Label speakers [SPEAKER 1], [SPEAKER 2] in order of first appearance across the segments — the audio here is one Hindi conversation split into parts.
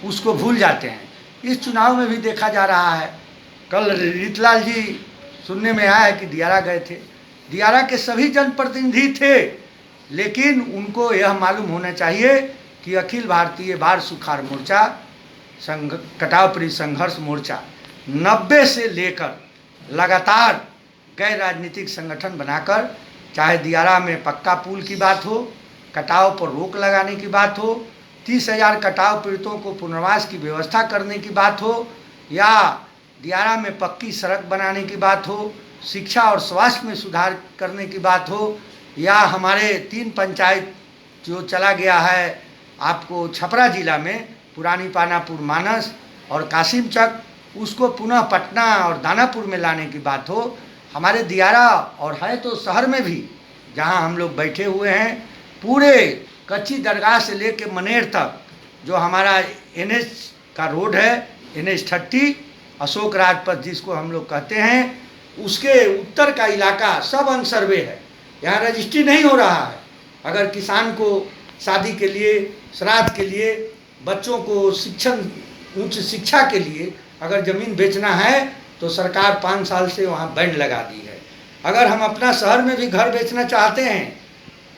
[SPEAKER 1] उसको भूल जाते हैं। इस चुनाव में भी देखा जा रहा है। कल रीतलाल जी सुनने में आया है कि दियारा गए थे। दियारा के सभी जनप्रतिनिधि थे, लेकिन उनको यह मालूम होना चाहिए कि अखिल भारतीय बाढ़ सुखाड़ मोर्चा कटाव पीड़ित संघर्ष मोर्चा 90 से लेकर लगातार गैर राजनीतिक संगठन बनाकर, चाहे दियारा में पक्का पुल की बात हो, कटाव पर रोक लगाने की बात हो, 30,000 कटाव पीड़ितों को पुनर्वास की व्यवस्था करने की बात हो, या दियारा में पक्की सड़क बनाने की बात हो, शिक्षा और स्वास्थ्य में सुधार करने की बात हो, या हमारे 3 पंचायत जो चला गया है आपको छपरा जिला में, पुरानी पानापुर मानस और कासिमचक, उसको पुनः पटना और दानापुर में लाने की बात हो। हमारे दियारा और है तो शहर में भी जहां हम लोग बैठे हुए हैं, पूरे कच्ची दरगाह से लेकर मनेर तक जो हमारा NH का रोड है, NH 30 अशोक राजपथ जिसको हम लोग कहते हैं, उसके उत्तर का इलाका सब अनसर्वे है। यहाँ रजिस्ट्री नहीं हो रहा है। अगर किसान को शादी के लिए, श्राद्ध के लिए, बच्चों को शिक्षण, उच्च शिक्षा के लिए अगर ज़मीन बेचना है तो सरकार 5 साल से वहाँ बैन लगा दी है। अगर हम अपना शहर में भी घर बेचना चाहते हैं,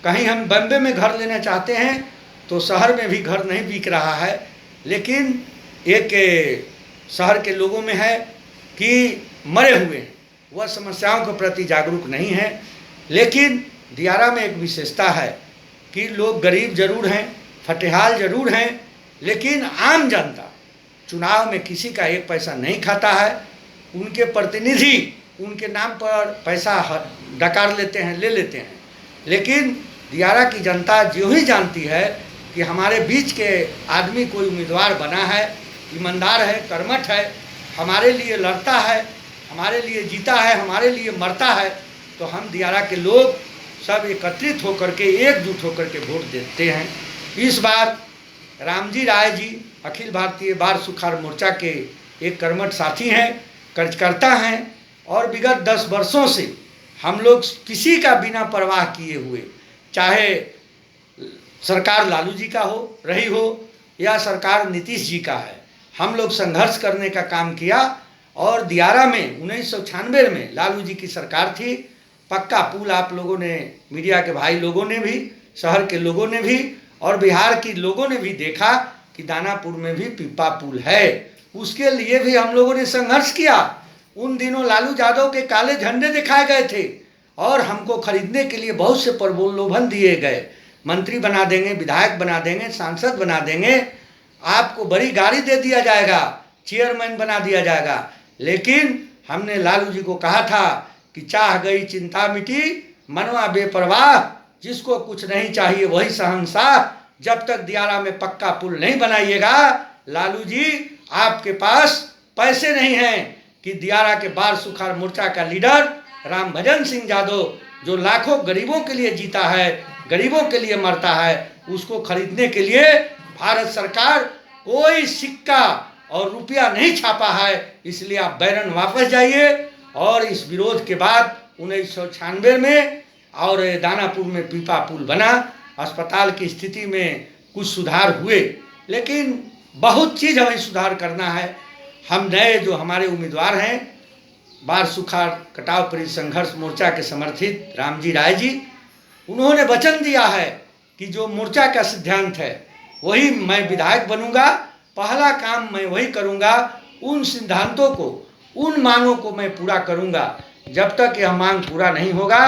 [SPEAKER 1] कहीं हम बम्बे में घर लेना चाहते हैं, तो शहर में भी घर नहीं बिक रहा है। लेकिन एक शहर के लोगों में है कि मरे हुए हैं, वह समस्याओं के प्रति जागरूक नहीं है। लेकिन दियारा में एक विशेषता है कि लोग गरीब जरूर हैं, फटेहाल जरूर हैं, लेकिन आम जनता चुनाव में किसी का 1 पैसा नहीं खाता है। उनके प्रतिनिधि उनके नाम पर पैसा डकार लेते हैं, ले लेते हैं। लेकिन दियारा की जनता जो ही जानती है कि हमारे बीच के आदमी कोई उम्मीदवार बना है, ईमानदार है, कर्मठ है, हमारे लिए लड़ता है, हमारे लिए जीता है, हमारे लिए मरता है, तो हम दियारा के लोग सब एकत्रित होकर के, एकजुट होकर के वोट देते हैं। इस बार रामजी राय जी अखिल भारतीय बाढ़ सुखाड़ मोर्चा के एक कर्मठ साथी हैं, कार्यकर्ता हैं, और विगत 10 वर्षों से हम लोग किसी का बिना परवाह किए हुए, चाहे सरकार लालू जी का रही हो या सरकार नीतीश जी का है, हम लोग संघर्ष करने का काम किया। और दियारा में 1996 में लालू जी की सरकार थी। पक्का पुल आप लोगों ने, मीडिया के भाई लोगों ने भी, शहर के लोगों ने भी और बिहार के लोगों ने भी देखा कि दानापुर में भी पीपा पुल है। उसके लिए भी हम लोगों ने संघर्ष किया। उन दिनों लालू यादव के काले झंडे दिखाए गए थे और हमको खरीदने के लिए बहुत से प्रलोभन दिए गए। मंत्री बना देंगे, विधायक बना देंगे, सांसद बना देंगे, आपको बड़ी गाड़ी दे दिया जाएगा, चेयरमैन बना दिया जाएगा। लेकिन हमने लालू जी को कहा था कि चाह गई चिंता मिटी, मनवा बेपरवाह, जिसको कुछ नहीं चाहिए वही शहंशाह। जब तक दियारा में पक्का पुल नहीं बनाइएगा लालू जी, आपके पास पैसे नहीं हैं कि दियारा के बाढ़ सुखाड़ मोर्चा का लीडर रामभजन सिंह यादव, जो लाखों गरीबों के लिए जीता है, गरीबों के लिए मरता है, उसको खरीदने के लिए भारत सरकार कोई सिक्का और रुपया नहीं छापा है। इसलिए आप बैरन वापस जाइए। और इस विरोध के बाद 1996 में और दानापुर में पीपा पुल बना। अस्पताल की स्थिति में कुछ सुधार हुए, लेकिन बहुत चीज़ हमें सुधार करना है। हम नए जो हमारे उम्मीदवार हैं, बाढ़ सुखाड़ कटाव पीड़ित संघर्ष मोर्चा के समर्थित रामजी राय जी, उन्होंने वचन दिया है कि जो मोर्चा का सिद्धांत है वही मैं विधायक बनूंगा, पहला काम मैं वही करूंगा, उन सिद्धांतों को, उन मांगों को मैं पूरा करूंगा। जब तक यह मांग पूरा नहीं होगा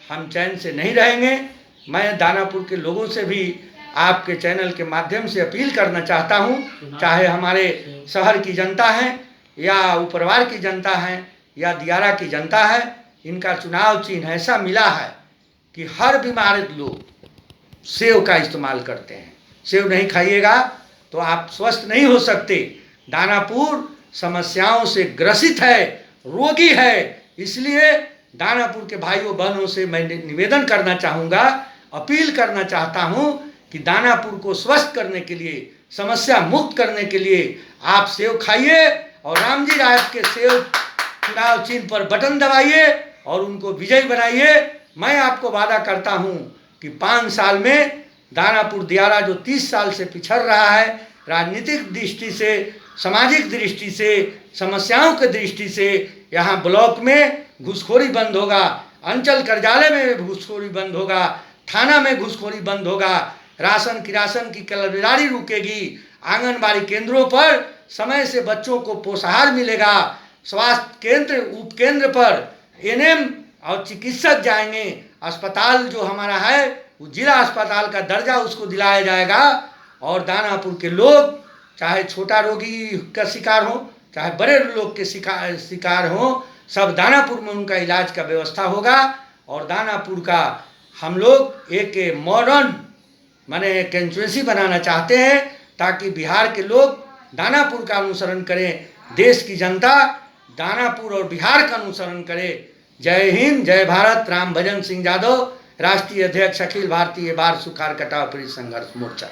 [SPEAKER 1] हम चैन से नहीं रहेंगे। मैं दानापुर के लोगों से भी आपके चैनल के माध्यम से अपील करना चाहता हूं, चाहे हमारे शहर की जनता है या उपरवार की जनता है या दियारा की जनता है, इनका चुनाव चिन्ह ऐसा मिला है कि हर बीमार लोग सेव का इस्तेमाल करते हैं। सेव नहीं खाइएगा तो आप स्वस्थ नहीं हो सकते। दानापुर समस्याओं से ग्रसित है, रोगी है। इसलिए दानापुर के भाइयों बहनों से मैं निवेदन करना चाहूँगा, अपील करना चाहता हूँ कि दानापुर को स्वस्थ करने के लिए, समस्या मुक्त करने के लिए आप सेव खाइए और रामजी राय के सेव चुनाव चिन्ह पर बटन दबाइए और उनको विजयी बनाइए। मैं आपको वादा करता हूँ कि 5 साल में दानापुर दियारा जो 30 साल से पिछड़ रहा है, राजनीतिक दृष्टि से, सामाजिक दृष्टि से, समस्याओं की दृष्टि से यहाँ ब्लॉक में घूसखोरी बंद होगा, अंचल कार्यालय में घूसखोरी बंद होगा, थाना में घूसखोरी बंद होगा, किरासन की कलबेदारी रुकेगी, आंगनबाड़ी केंद्रों पर समय से बच्चों को पोषाहार मिलेगा, स्वास्थ्य केंद्र उपकेंद्र पर एनएम और चिकित्सक जाएंगे, अस्पताल जो हमारा है वो जिला अस्पताल का दर्जा उसको दिलाया जाएगा, और दानापुर के लोग चाहे छोटा रोगी का शिकार हो चाहे बड़े लोग के शिकार हो, सब दानापुर में उनका इलाज का व्यवस्था होगा। और दानापुर का हम लोग एक मॉडर्न माने कंस्टिट्यूंसी बनाना चाहते हैं ताकि बिहार के लोग दानापुर का अनुसरण करें, देश की जनता दानापुर और बिहार का अनुसरण करे। जय हिंद, जय भारत। राम भजन सिंह यादव, राष्ट्रीय अध्यक्ष अखिल भारतीय बाल सुखाड़ कटाव पीड़ित संघर्ष मोर्चा।